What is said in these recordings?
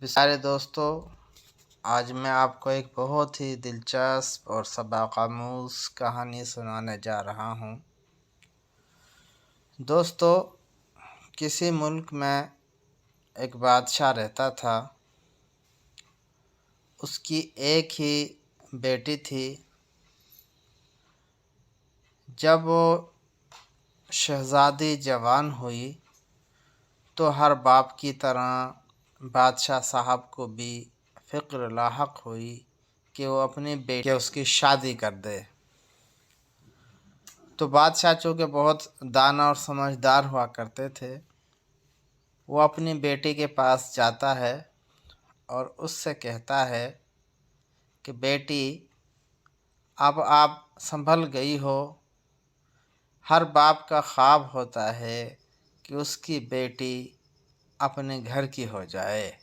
प्यारे दोस्तों, आज मैं आपको एक बहुत ही दिलचस्प और सबक आमूज़ कहानी सुनाने जा रहा हूँ। दोस्तों, किसी मुल्क में एक बादशाह रहता था। उसकी एक ही बेटी थी। जब वो शहज़ादी जवान हुई तो हर बाप की तरह बादशाह साहब को भी फ़िक्र लाहक हुई कि वो अपनी बेटी के उसकी शादी कर दे। तो बादशाह चूँकि बहुत दाना और समझदार हुआ करते थे, वो अपनी बेटी के पास जाता है और उससे कहता है कि बेटी, अब आप संभल गई हो। हर बाप का ख्वाब होता है कि उसकी बेटी अपने घर की हो जाए।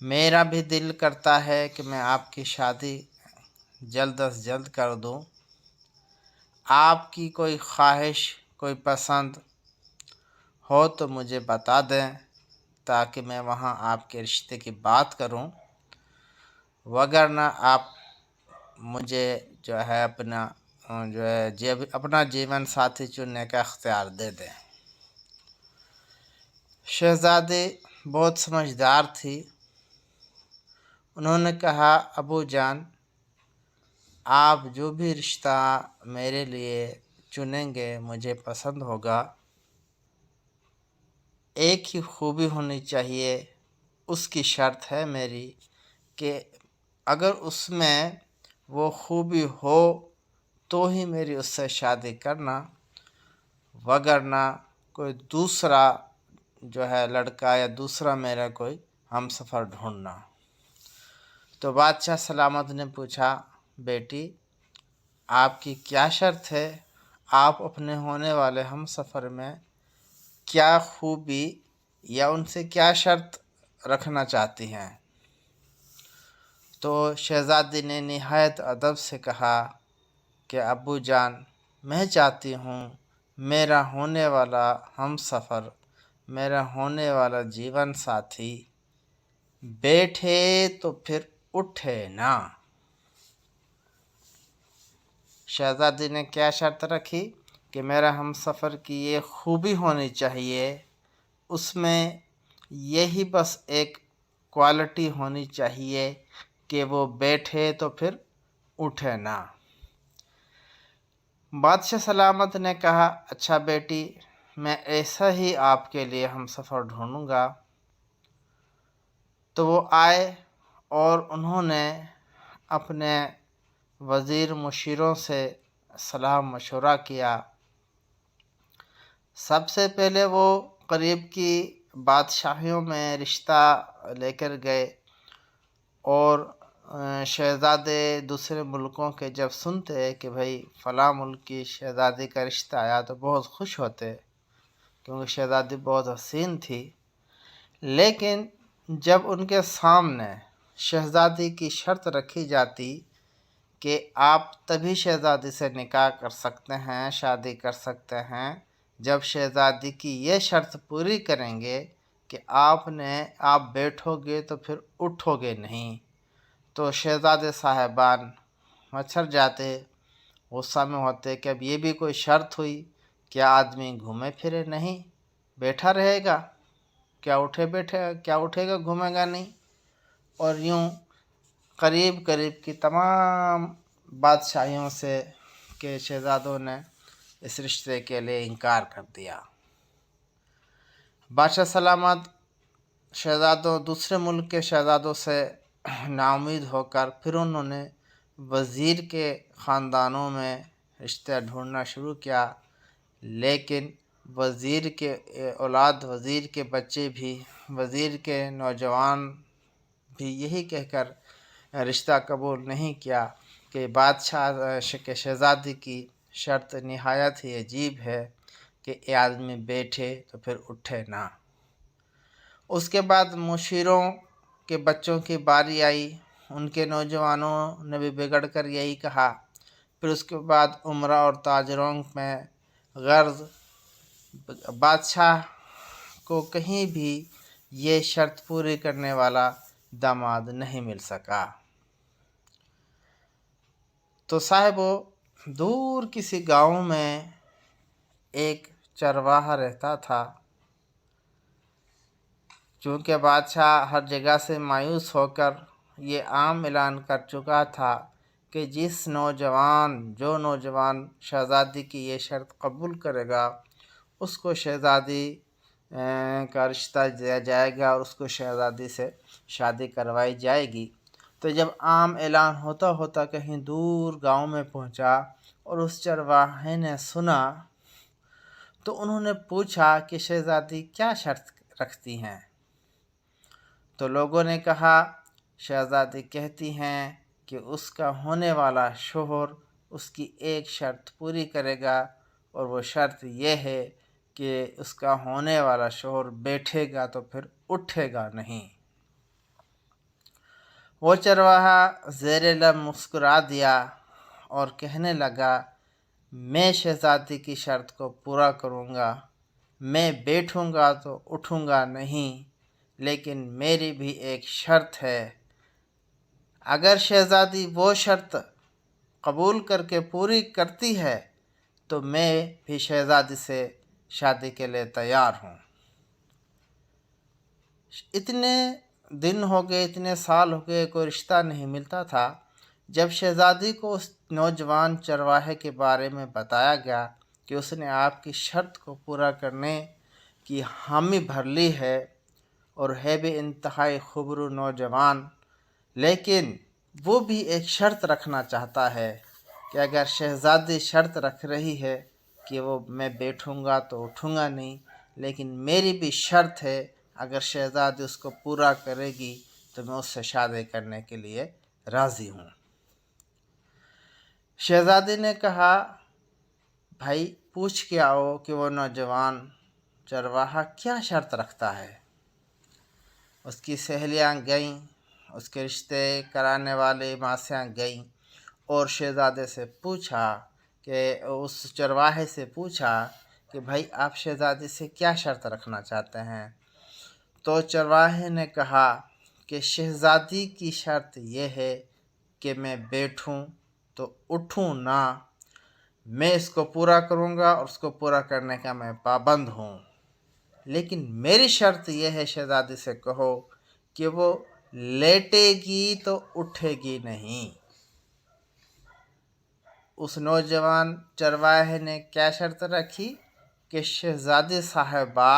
मेरा भी दिल करता है कि मैं आपकी शादी जल्द अज जल्द कर दूं। आपकी कोई ख्वाहिश, कोई पसंद हो तो मुझे बता दें ताकि मैं वहाँ आपके रिश्ते की बात करूं, वगरना आप मुझे अपना जीवन साथी चुनने का इख्तियार दे दें। शहज़ादी बहुत समझदार थी। उन्होंने कहा, अबू जान, आप जो भी रिश्ता मेरे लिए चुनेंगे मुझे पसंद होगा। एक ही खूबी होनी चाहिए। उसकी शर्त है मेरी कि अगर उसमें वो खूबी हो तो ही मेरी उससे शादी करना, वगरना कोई दूसरा लड़का या दूसरा मेरा कोई हमसफ़र ढूंढना। तो बादशाह सलामत ने पूछा, बेटी, आपकी क्या शर्त है? आप अपने होने वाले हमसफ़र में क्या खूबी या उनसे क्या शर्त रखना चाहती हैं? तो शहज़ादी ने निहायत अदब से कहा कि अब्बू जान, मैं चाहती हूँ मेरा होने वाला हमसफ़र, मेरा होने वाला जीवन साथी बैठे तो फिर उठे ना। शहज़ादी ने क्या शर्त रखी कि मेरा हमसफ़र की ये खूबी होनी चाहिए, उसमें यही बस एक क्वालिटी होनी चाहिए कि वो बैठे तो फिर उठे ना। बादशाह सलामत ने कहा, अच्छा बेटी, मैं ऐसा ही आपके लिए हमसफ़र ढूंढूंगा। तो वो आए और उन्होंने अपने वज़ीर मुशीरों से सलाह मशवरा किया। सबसे पहले वो करीब की बादशाहियों में रिश्ता लेकर गए और शहज़ादे दूसरे मुल्कों के जब सुनते कि भाई फ़लाँ मुल्क की शहज़ादी का रिश्ता आया तो बहुत खुश होते, क्योंकि शहज़ादी बहुत हसीन थी। लेकिन जब उनके सामने शहज़ादी की शर्त रखी जाती कि आप तभी शहज़ादी से निकाह कर सकते हैं, शादी कर सकते हैं, जब शहज़ादी की ये शर्त पूरी करेंगे कि आप बैठोगे तो फिर उठोगे नहीं, तो शहज़ादे साहिबान मच्छर जाते, गुस्सा में होते कि अब ये भी कोई शर्त हुई, क्या आदमी घूमे फिरे नहीं, बैठा रहेगा, क्या उठेगा, घूमेगा नहीं। और यूँ करीब करीब की तमाम बादशाहियों से के शहज़ादों ने इस रिश्ते के लिए इनकार कर दिया। बादशाह सलामत दूसरे मुल्क के शहज़ादों से नाउम्मीद होकर फिर उन्होंने वज़ीर के ख़ानदानों में रिश्ते ढूंढना शुरू किया। लेकिन वज़ीर के औलाद, वज़ीर के बच्चे भी, वज़ीर के नौजवान भी यही कहकर रिश्ता कबूल नहीं किया कि बादशाह के शहज़ादी की शर्त निहायत ही अजीब है कि ये आदमी बैठे तो फिर उठे ना। उसके बाद मुशीरों के बच्चों की बारी आई। उनके नौजवानों ने भी बिगड़ कर यही कहा। फिर उसके बाद उमरा और ताजरों में गर्ज बादशाह को कहीं भी ये शर्त पूरी करने वाला दामाद नहीं मिल सका। तो साहिबो, दूर किसी गांव में एक चरवाहा रहता था। चूँकि बादशाह हर जगह से मायूस होकर ये आम ऐलान कर चुका था कि जो नौजवान शहज़ादी की ये शर्त कबूल करेगा उसको शहज़ादी का रिश्ता दिया जाएगा और उसको शहज़ादी से शादी करवाई जाएगी। तो जब आम ऐलान होता होता कहीं दूर गांव में पहुंचा और उस चरवाहे ने सुना तो उन्होंने पूछा कि शहज़ादी क्या शर्त रखती हैं। तो लोगों ने कहा, शहज़ादी कहती हैं कि उसका होने वाला शोहर उसकी एक शर्त पूरी करेगा और वो शर्त ये है कि उसका होने वाला शोहर बैठेगा तो फिर उठेगा नहीं। वो चरवाहा ज़ेरे लब मुस्कुरा दिया और कहने लगा, मैं शहज़ादी की शर्त को पूरा करूँगा। मैं बैठूँगा तो उठूँगा नहीं, लेकिन मेरी भी एक शर्त है। अगर शहज़ादी वो शर्त कबूल करके पूरी करती है तो मैं भी शहज़ादी से शादी के लिए तैयार हूँ। इतने दिन हो गए, इतने साल हो गए, कोई रिश्ता नहीं मिलता था। जब शहज़ादी को उस नौजवान चरवाहे के बारे में बताया गया कि उसने आपकी शर्त को पूरा करने की हामी भर ली है और है भी इंतहाई खूबरू नौजवान, लेकिन वो भी एक शर्त रखना चाहता है कि अगर शहज़ादी शर्त रख रही है कि वो मैं बैठूँगा तो उठूँगा नहीं, लेकिन मेरी भी शर्त है, अगर शहज़ादी उसको पूरा करेगी तो मैं उससे शादी करने के लिए राज़ी हूँ। शहज़ादी ने कहा, भाई पूछ के आओ कि वो नौजवान चरवाहा क्या शर्त रखता है। उसकी सहेलियाँ गईं, उसके रिश्ते कराने वाले मासियाँ गईं और शहज़ादे से पूछा कि उस चरवाहे से पूछा कि भाई आप शहज़ादी से क्या शर्त रखना चाहते हैं। तो चरवाहे ने कहा कि शहज़ादी की शर्त यह है कि मैं बैठूं तो उठूं ना, मैं इसको पूरा करूंगा और उसको पूरा करने का मैं पाबंद हूँ, लेकिन मेरी शर्त यह है, शहज़ादी से कहो कि वो लेटेगी तो उठेगी नहीं। उस नौजवान चरवाहे ने क्या शर्त रखी कि शहज़ादी साहिबा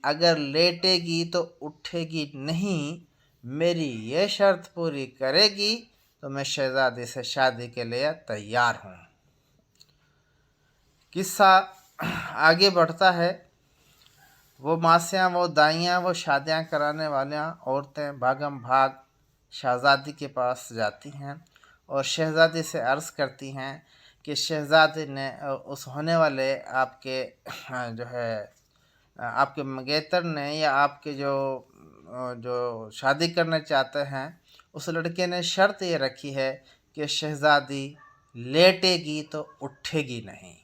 अगर लेटेगी तो उठेगी नहीं, मेरी ये शर्त पूरी करेगी तो मैं शहज़ादी से शादी के लिए तैयार हूँ। किस्सा आगे बढ़ता है। वो मासियाँ, वो दाइयाँ, वो शादियाँ कराने वालियाँ औरतें भागम भाग शहज़ादी के पास जाती हैं और शहज़ादी से अर्ज़ करती हैं कि शहज़ादी ने उस होने वाले आपके जो है आपके मंगेतर ने या आपके जो शादी करना चाहते हैं उस लड़के ने शर्त ये रखी है कि शहज़ादी लेटेगी तो उठेगी नहीं।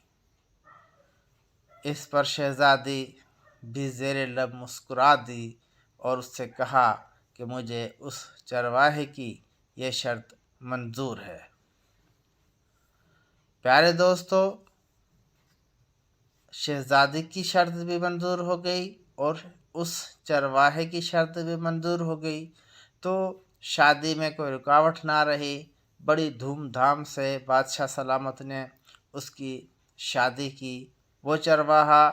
इस पर शहज़ादी भी ज़ेरे लब मुस्कुरा दी और उससे कहा कि मुझे उस चरवाहे की ये शर्त मंजूर है। प्यारे दोस्तों, शहज़ादी की शर्त भी मंजूर हो गई और उस चरवाहे की शर्त भी मंजूर हो गई, तो शादी में कोई रुकावट ना रही। बड़ी धूमधाम से बादशाह सलामत ने उसकी शादी की। वो चरवाहा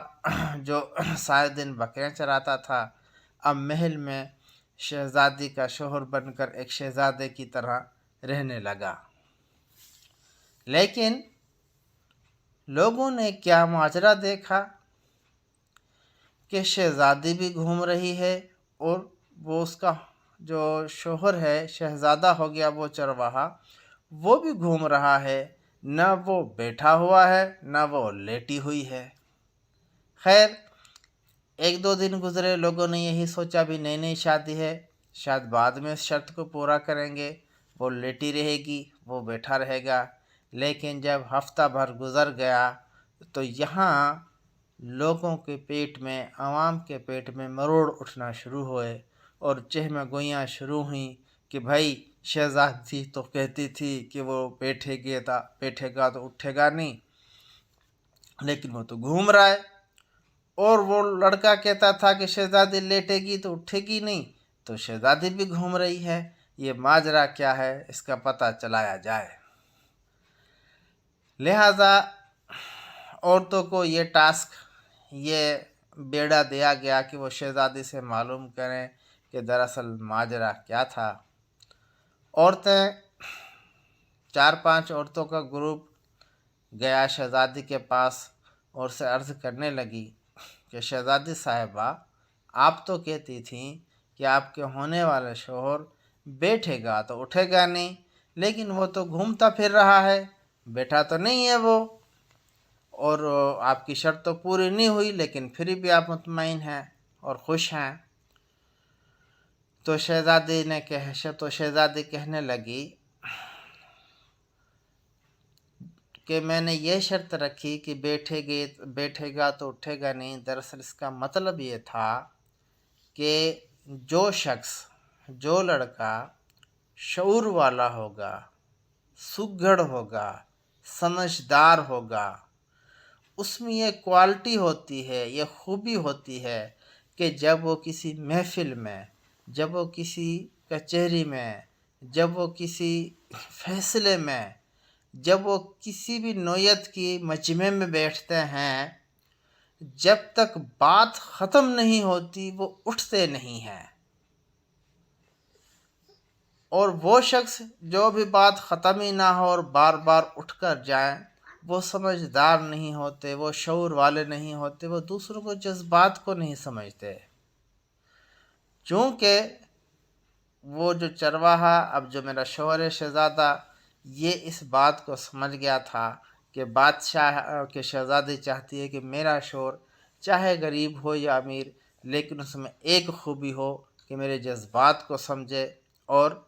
जो सारे दिन बकरियां चराता था, अब महल में शहज़ादी का शोहर बनकर एक शहज़ादे की तरह रहने लगा। लेकिन लोगों ने क्या माजरा देखा कि शहज़ादी भी घूम रही है और वो उसका जो शोहर है, शहज़ादा हो गया वो चरवाहा, वो भी घूम रहा है। न वो बैठा हुआ है न वो लेटी हुई है। खैर, एक दो दिन गुजरे, लोगों ने यही सोचा भी नई नई शादी है, शायद बाद में इस शर्त को पूरा करेंगे, वो लेटी रहेगी वो बैठा रहेगा। लेकिन जब हफ्ता भर गुजर गया तो यहाँ लोगों के पेट में, आवाम के पेट में मरोड़ उठना शुरू हुए और चहम गोइयाँ शुरू हुई कि भाई शहजादी तो कहती थी कि वो बैठेगा तो उठेगा नहीं, लेकिन वो तो घूम रहा है। और वो लड़का कहता था कि शहजादी लेटेगी तो उठेगी नहीं, तो शहजादी भी घूम रही है। ये माजरा क्या है, इसका पता चलाया जाए। लिहाजा औरतों को ये टास्क, ये बेड़ा दिया गया कि वो शहजादी से मालूम करें कि दरअसल माजरा क्या था। औरतें, 4-5 औरतों का ग्रुप गया शहजादी के पास और से अर्ज़ करने लगी कि शहजादी साहिबा, आप तो कहती थी कि आपके होने वाले शोहर बैठेगा तो उठेगा नहीं, लेकिन वो तो घूमता फिर रहा है, बैठा तो नहीं है वो, और आपकी शर्त तो पूरी नहीं हुई, लेकिन फिर भी आप मुतमईन हैं और खुश हैं। तो शहजादी कहने लगी कि मैंने ये शर्त रखी कि बैठेगा तो उठेगा नहीं। दरअसल इसका मतलब ये था कि जो शख्स, जो लड़का शऊर वाला होगा, सुघड़ होगा, समझदार होगा, उसमें ये क्वालिटी होती है, ये खूबी होती है कि जब वो किसी महफिल में, जब वो किसी कचहरी में, जब वो किसी फैसले में, जब वो किसी भी नौयत की मजमे में बैठते हैं, जब तक बात ख़त्म नहीं होती वो उठते नहीं हैं। और वो शख्स जो भी बात ख़त्म ही ना हो और बार बार उठकर जाएं, वो समझदार नहीं होते, वो शऊर वाले नहीं होते, वो दूसरों को जज्बात को नहीं समझते। चूँकि वो जो चरवाहा, अब जो मेरा शौहर है शहज़ादा, ये इस बात को समझ गया था कि बादशाह के शहज़ादी चाहती है कि मेरा शौहर चाहे गरीब हो या अमीर, लेकिन उसमें एक खूबी हो कि मेरे जज्बात को समझे और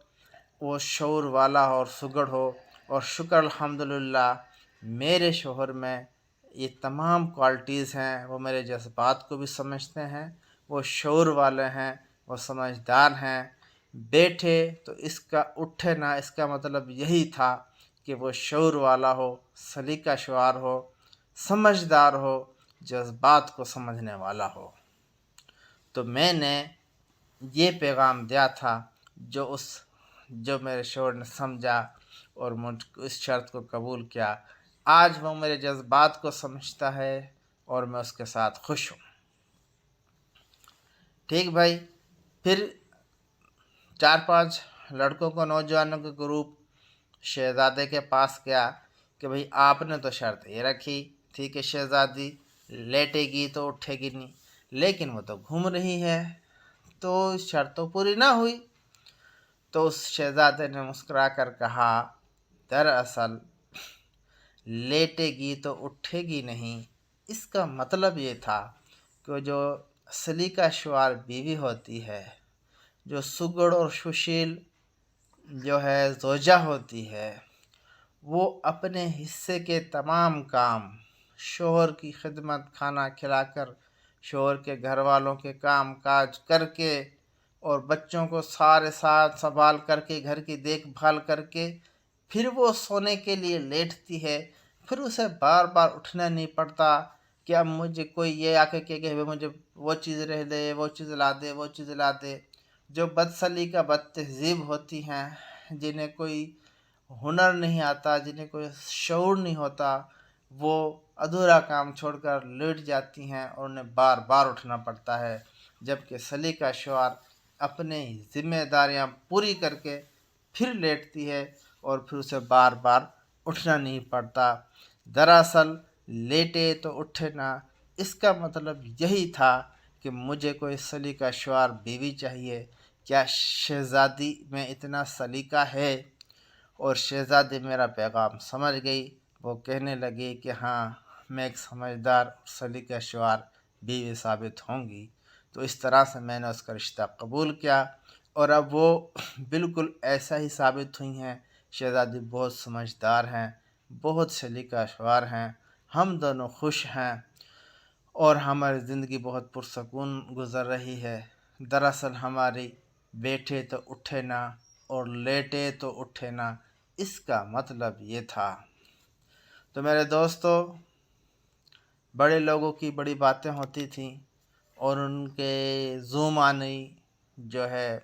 वो शऊर वाला हो और सुगड़ हो। और शुक्र अल्हम्दुलिल्लाह मेरे शौहर में ये तमाम क्वालिटीज़ हैं। वो मेरे जज्बात को भी समझते हैं, वो शऊर वाले हैं, वो समझदार हैं। बैठे तो इसका उठे ना, इसका मतलब यही था कि वो शऊर वाला हो, सलीका शुआर हो, समझदार हो, जज्बात को समझने वाला हो। तो मैंने ये पैगाम दिया था जो मेरे शौहर ने समझा और मुझ इस शर्त को कबूल किया। आज वो मेरे जज्बात को समझता है और मैं उसके साथ खुश हूँ। ठीक भाई। फिर 4-5 लड़कों को, नौजवानों का ग्रुप शहज़ादे के पास गया कि भाई आपने तो शर्त ये रखी थी कि शहज़ादी लेटेगी तो उठेगी नहीं, लेकिन वो तो घूम रही है, तो शर्त तो पूरी ना हुई। तो उस शहज़ादे ने मुस्कुरा कर कहा, दरअसल लेटेगी तो उठेगी नहीं, इसका मतलब ये था कि जो सलीका शुआर बीवी होती है, जो सुगड़ और सुशील जो है ज़ौजा होती है, वो अपने हिस्से के तमाम काम शौहर की खिदमत, खाना खिलाकर, शौहर के घर वालों के काम काज करके और बच्चों को सारे साथ संभाल करके, घर की देखभाल करके फिर वो सोने के लिए लेटती है। फिर उसे बार बार उठना नहीं पड़ता कि अब मुझे कोई ये आके कहे कि मुझे वो चीज़ रह दे, वो चीज़ ला दे, वो चीज़ ला दे। जो बदसलीका, बदतहज़ीब होती हैं, जिन्हें कोई हुनर नहीं आता, जिन्हें कोई शऊर नहीं होता, वो अधूरा काम छोड़कर लेट जाती हैं और उन्हें बार बार उठना पड़ता है। जबकि सलीका शुआर अपने ज़िम्मेदारियां पूरी करके फिर लेटती है और फिर उसे बार बार उठना नहीं पड़ता। दरअसल लेटे तो उठे ना, इसका मतलब यही था कि मुझे कोई सलीका शुआर बीवी चाहिए। क्या शहज़ादी में इतना सलीका है? और शहज़ादी मेरा पैगाम समझ गई। वो कहने लगी कि हाँ, मैं एक समझदार और सलीका शुआर बीवी साबित होंगी। तो इस तरह से मैंने उसका रिश्ता कबूल किया और अब वो बिल्कुल ऐसा ही साबित हुई हैं। शहज़ादी बहुत समझदार हैं, बहुत सलीका शुआर हैं, हम दोनों खुश हैं। اور ہماری زندگی بہت پرسکون گزر رہی ہے۔ دراصل ہماری بیٹھے تو اٹھے نہ اور لیٹے تو اٹھے نہ، اس کا مطلب یہ تھا۔ تو میرے دوستو، بڑے لوگوں کی بڑی باتیں ہوتی تھیں اور ان کے زومانی جو ہے